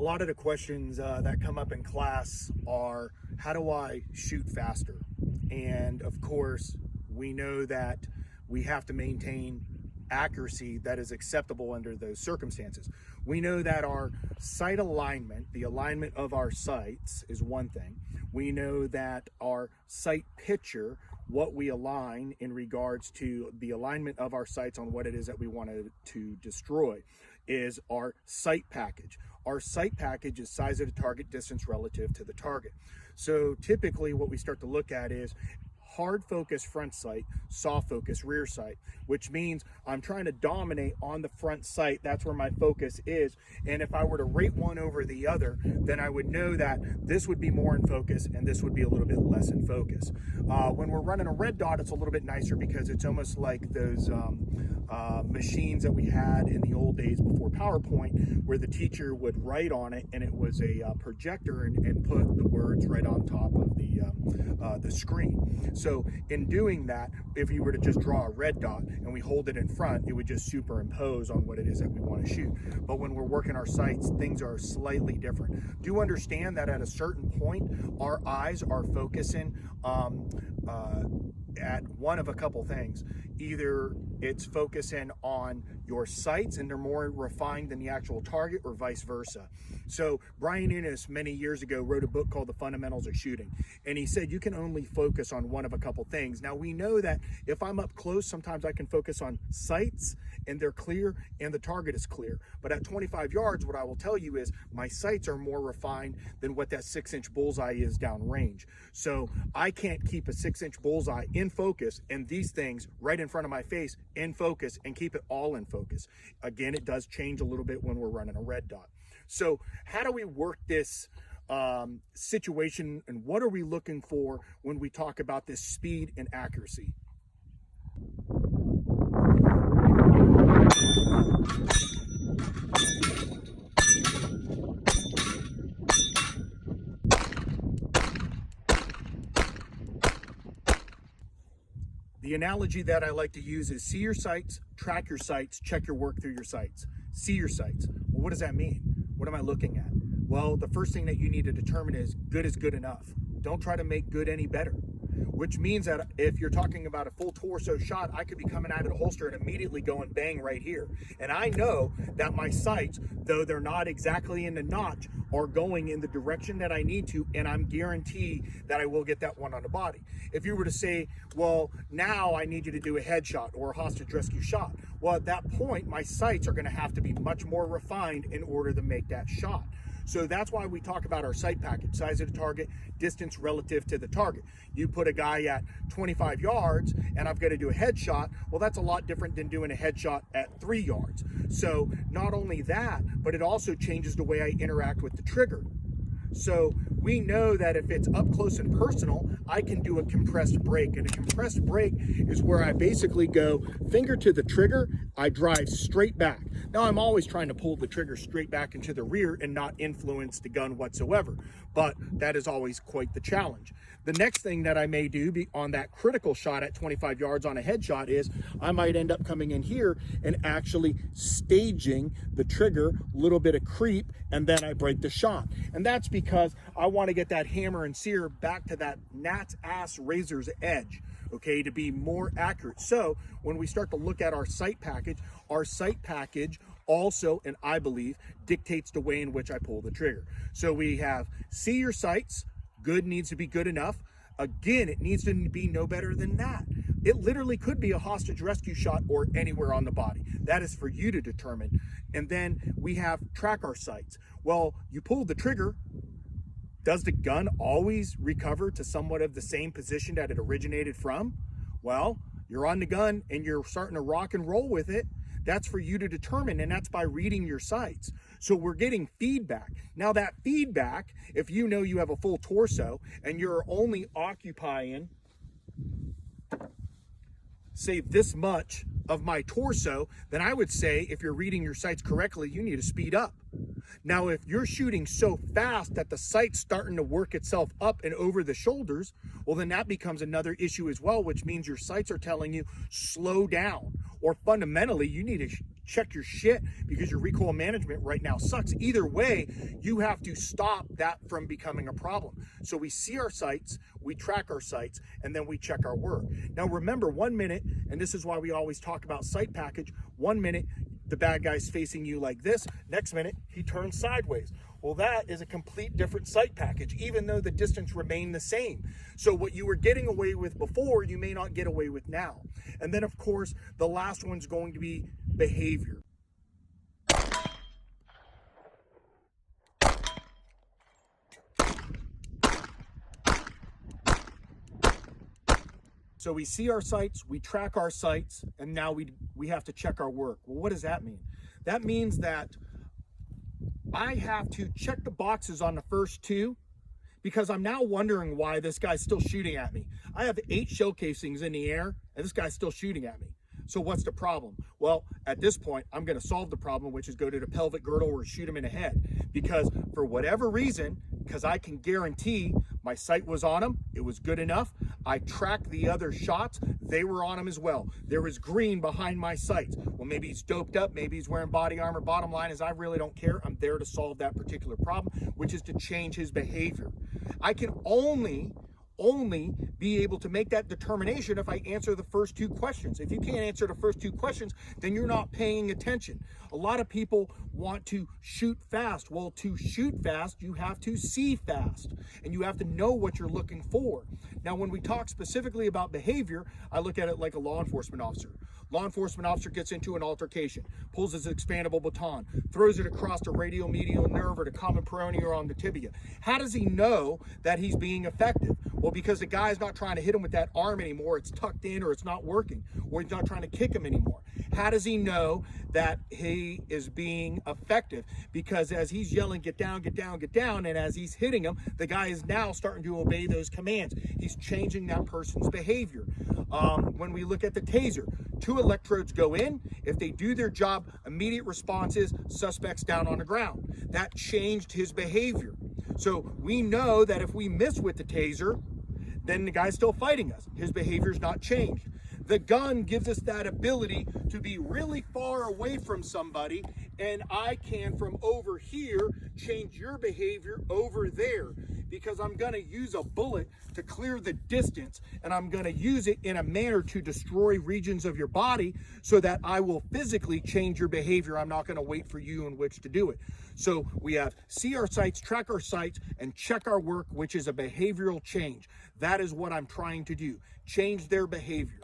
A lot of the questions that come up in class are, how do I shoot faster? And of course, we know that we have to maintain accuracy that is acceptable under those circumstances. We know that our sight alignment, the alignment of our sights, is one thing. We know that our sight picture, what we align in regards to the alignment of our sights on what it is that we want to destroy, is our sight package. Our sight package is size of the target, distance relative to the target. So typically what we start to look at is hard focus front sight, soft focus rear sight, which means I'm trying to dominate on the front sight. That's where my focus is. And if I were to rate one over the other, then I would know that this would be more in focus and this would be a little bit less in focus. When we're running a red dot, it's a little bit nicer because it's almost like those machines that we had in the old days before PowerPoint, where the teacher would write on it and it was a projector and put the words right on top of the screen. So in doing that, if you were to just draw a red dot and we hold it in front, it would just superimpose on what it is that we want to shoot. But when we're working our sights, things are slightly different. Do understand that at a certain point, our eyes are focusing at one of a couple things. Either it's focusing on your sights and they're more refined than the actual target, or vice versa. So Brian Ennis many years ago wrote a book called The Fundamentals of Shooting, and he said you can only focus on one of a couple things. Now we know that if I'm up close, sometimes I can focus on sights and they're clear and the target is clear. But at 25 yards, what I will tell you is my sights are more refined than what that 6-inch bullseye is downrange. So I can't keep a 6-inch bullseye in focus and these things right in front of my face in focus and keep it all in focus. Again, it does change a little bit when we're running a red dot. So how do we work this situation, and what are we looking for when we talk about this speed and accuracy? The analogy that I like to use is see your sights, track your sights, check your work through your sights. See your sights. Well, what does that mean? What am I looking at? Well, the first thing that you need to determine is good enough. Don't try to make good any better. Which means that if you're talking about a full torso shot, I could be coming out of the holster and immediately going bang right here. And I know that my sights, though they're not exactly in the notch, are going in the direction that I need to, and I'm guaranteed that I will get that one on the body. If you were to say, well, now I need you to do a headshot or a hostage rescue shot, well, at that point, my sights are gonna have to be much more refined in order to make that shot. So that's why we talk about our sight package, size of the target, distance relative to the target. You put a guy at 25 yards and I've got to do a headshot. Well, that's a lot different than doing a headshot at 3 yards. So not only that, but it also changes the way I interact with the trigger. So we know that if it's up close and personal, I can do a compressed break. And a compressed break is where I basically go finger to the trigger, I drive straight back. Now I'm always trying to pull the trigger straight back into the rear and not influence the gun whatsoever, but that is always quite the challenge. The next thing that I may do on that critical shot at 25 yards on a headshot is I might end up coming in here and actually staging the trigger, a little bit of creep, and then I break the shot. And that's because I want to get that hammer and sear back to that gnat's ass razor's edge, okay, to be more accurate. So when we start to look at our sight package also, and I believe, dictates the way in which I pull the trigger. So we have see your sights, good needs to be good enough. Again, it needs to be no better than that. It literally could be a hostage rescue shot or anywhere on the body. That is for you to determine. And then we have track our sights. Well, you pull the trigger. Does the gun always recover to somewhat of the same position that it originated from? Well, you're on the gun and you're starting to rock and roll with it. That's for you to determine, and that's by reading your sights. So we're getting feedback. Now that feedback, if you know you have a full torso and you're only occupying, say, this much of my torso, then I would say if you're reading your sights correctly, you need to speed up. Now, if you're shooting so fast that the sight's starting to work itself up and over the shoulders, well, then that becomes another issue as well, which means your sights are telling you slow down, or fundamentally you need to check your shit because your recoil management right now sucks. Either way, you have to stop that from becoming a problem. So we see our sights, we track our sights, and then we check our work. Now remember, 1 minute, and this is why we always talk about sight package, 1 minute the bad guy's facing you like this, next minute he turns sideways. Well, that is a complete different sight package, even though the distance remained the same. So what you were getting away with before, you may not get away with now. And then of course, the last one's going to be behavior. So we see our sights, we track our sights, and now we have to check our work. Well, what does that mean? That means that I have to check the boxes on the first two because I'm now wondering why this guy's still shooting at me. I have 8 shell casings in the air and this guy's still shooting at me. So what's the problem? Well, at this point, I'm gonna solve the problem, which is go to the pelvic girdle or shoot him in the head. Because for whatever reason, because I can guarantee my sight was on him, it was good enough. I tracked the other shots, they were on him as well. There was green behind my sights. Well, maybe he's doped up, maybe he's wearing body armor. Bottom line is I really don't care. I'm there to solve that particular problem, which is to change his behavior. I can only be able to make that determination if I answer the first 2 questions. If you can't answer the first 2 questions, then you're not paying attention. A lot of people want to shoot fast. Well, to shoot fast, you have to see fast, and you have to know what you're looking for. Now, when we talk specifically about behavior, I look at it like a law enforcement officer. Law enforcement officer gets into an altercation, pulls his expandable baton, throws it across the radiomedial nerve or the common peroneal on the tibia. How does he know that he's being effective? Well, because the guy's not trying to hit him with that arm anymore. It's tucked in or it's not working, or he's not trying to kick him anymore. How does he know that he is being effective? Because as he's yelling, get down, get down, get down, and as he's hitting him, the guy is now starting to obey those commands. He's changing that person's behavior. When we look at the taser, 2 electrodes go in. If they do their job, immediate response is suspect's down on the ground. That changed his behavior. So we know that if we miss with the taser, then the guy's still fighting us. His behavior's not changed. The gun gives us that ability to be really far away from somebody, and I can, from over here, change your behavior over there, because I'm gonna use a bullet to clear the distance, and I'm gonna use it in a manner to destroy regions of your body so that I will physically change your behavior. I'm not gonna wait for you in which to do it. So we have see our sights, track our sights, and check our work, which is a behavioral change. That is what I'm trying to do, change their behavior.